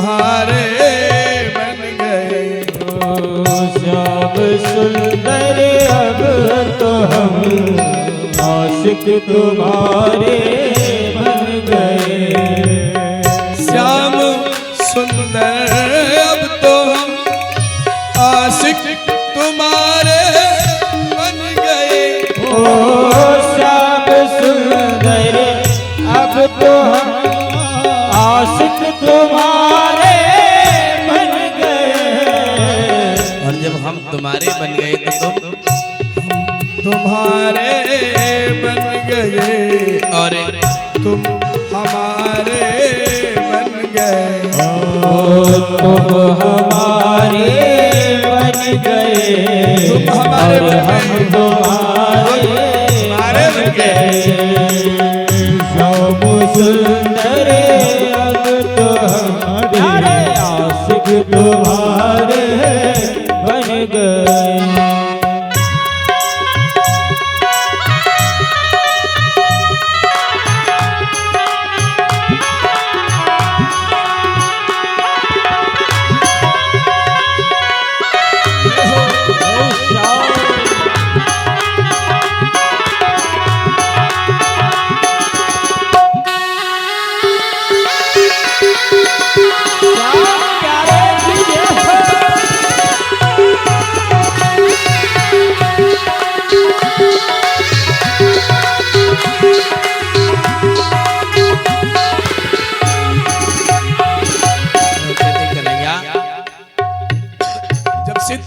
तुम्हारे बन गए। श्याम सुंदर अब तो हम आशिक तुम्हारे बन गए। श्याम सुंदर अब तो हम आशिक तुम्हारे बन गए। ओ श्याम सुंदर अब तो हम आशिक तुम्हारे बन गए। और जब हम तुम्हारे बन गए तो तुम तुम्हारे बन गए और तुम हमारे बन गए। तुम हमारे बन गए तुम हमारे और हम तुम्हारे बन गए। श्याम सुंदर अब तो हमारे आशिक तुम्हारे बन गए।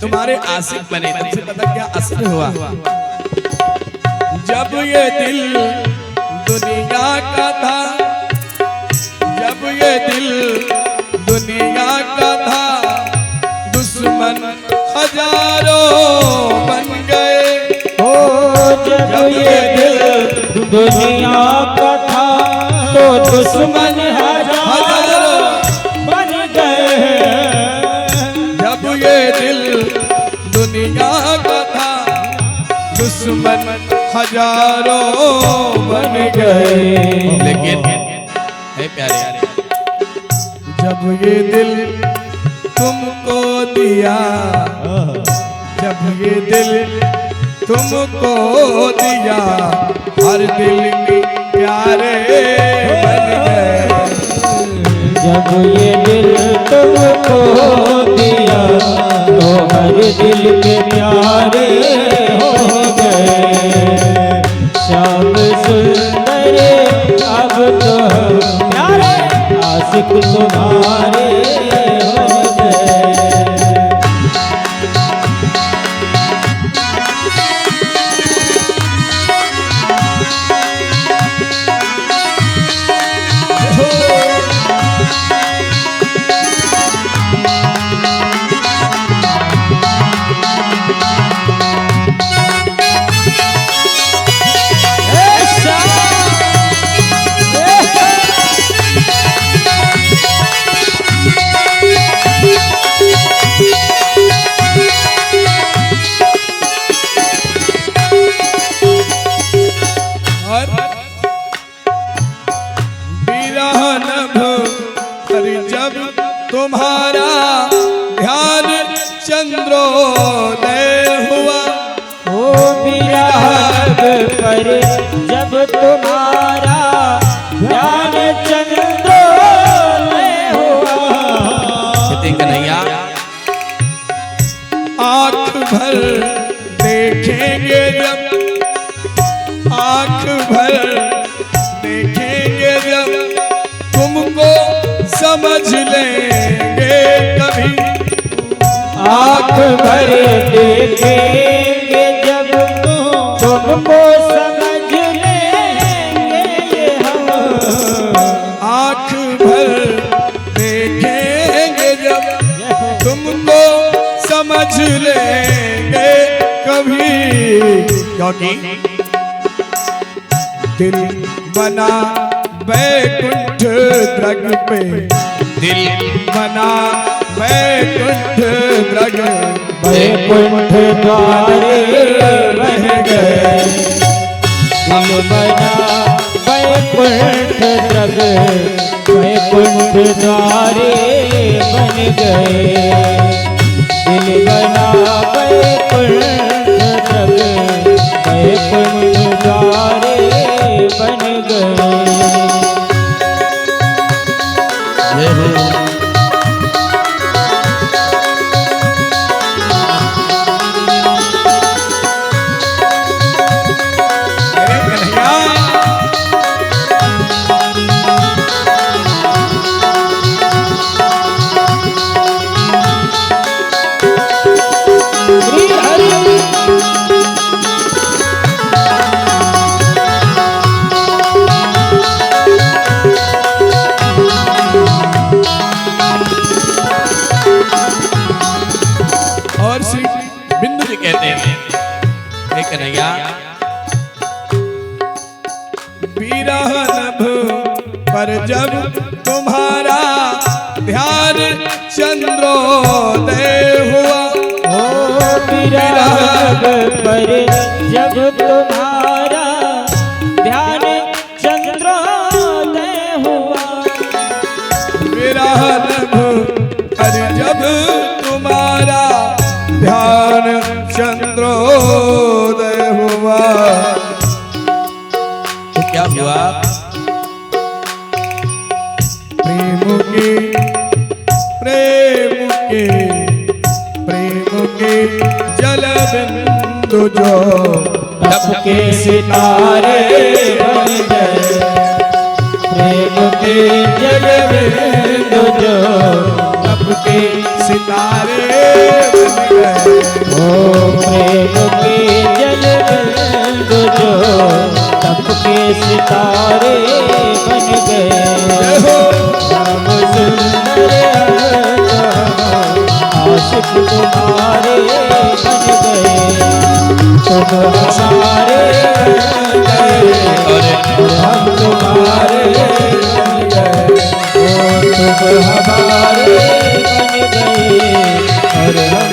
तुम्हारे आशिक बने तब से पता क्या असर हुआ। जब ये दिल दुनिया का था, जब ये दिल दुनिया का था, दुश्मन हजारों बन गए। ओ जब ये दिल दुनिया का था तो दुश्मन हजारों बन गए। जब ये दिल दुनिया का था, दुश्मन हजारों बन गए। लेकिन है प्यारे, जब ये दिल तुमको दिया, जब ये दिल तुमको दिया, हर दिल के प्यारे बन गए। जब ये दिल तुमको दिया तो हर दिल के प्यारे हो गए। श्याम सुंदर अब तो हम प्यारे आशिक तुम्हारे हो गए। जब तुम्हारा ध्यान चंद्रोदय हुआ, ओ बिरहब पर जब तुम्हारा ध्यान चंद्रोदय हुआ। कन्हैया आँख भर देखेंगे जब, आँख भर देखेंगे जब, तुमको समझ लेंगे कभी। आँख भर देखेंगे जब तुमको समझ लेंगे हम। आँख भर देखेंगे जब, तुमको समझ लेंगे कभी। क्योंकि दिल बना बैकुंठ द्रग पे, दिल बना बैकुंठ द्रग, बैकुंठ द्वारे बन गए। दिल बना बैकुंठ द्रग, बैकुंठ द्वारे बन गए। दिल बना वैकुंठ जग, वैकुंठ द्वारे बन गए। जय हो। अरे कन्हैया श्री हरि और श्री बिंदु जी कहते हैं हे कन्हैया, विरह नभ पर जब तुम्हारा ध्यान चंद्रोदय हुआ। ओ विरह पर जब तुम्हारा ध्यान चंद्रोदय हुआ। विरह नभ पर जब तुम्हारा ध्यान चंद्रोदय हुआ। तो क्या हुआ? प्रेम के प्रेम के प्रेम के जल बिंदु जो तप के सितारे बन गए। प्रेम के जल बिंदु जो तप के सितारे बन गए। ओ प्रेम के जल बिंदु जो तप के सितारे बन गए। जय हो। राम सुंदर आशिक तुम्हारे बन गए। तुम हमारे बन गए, हम तुम्हारे बन गए। ओ तुम हमारे बन गए और हम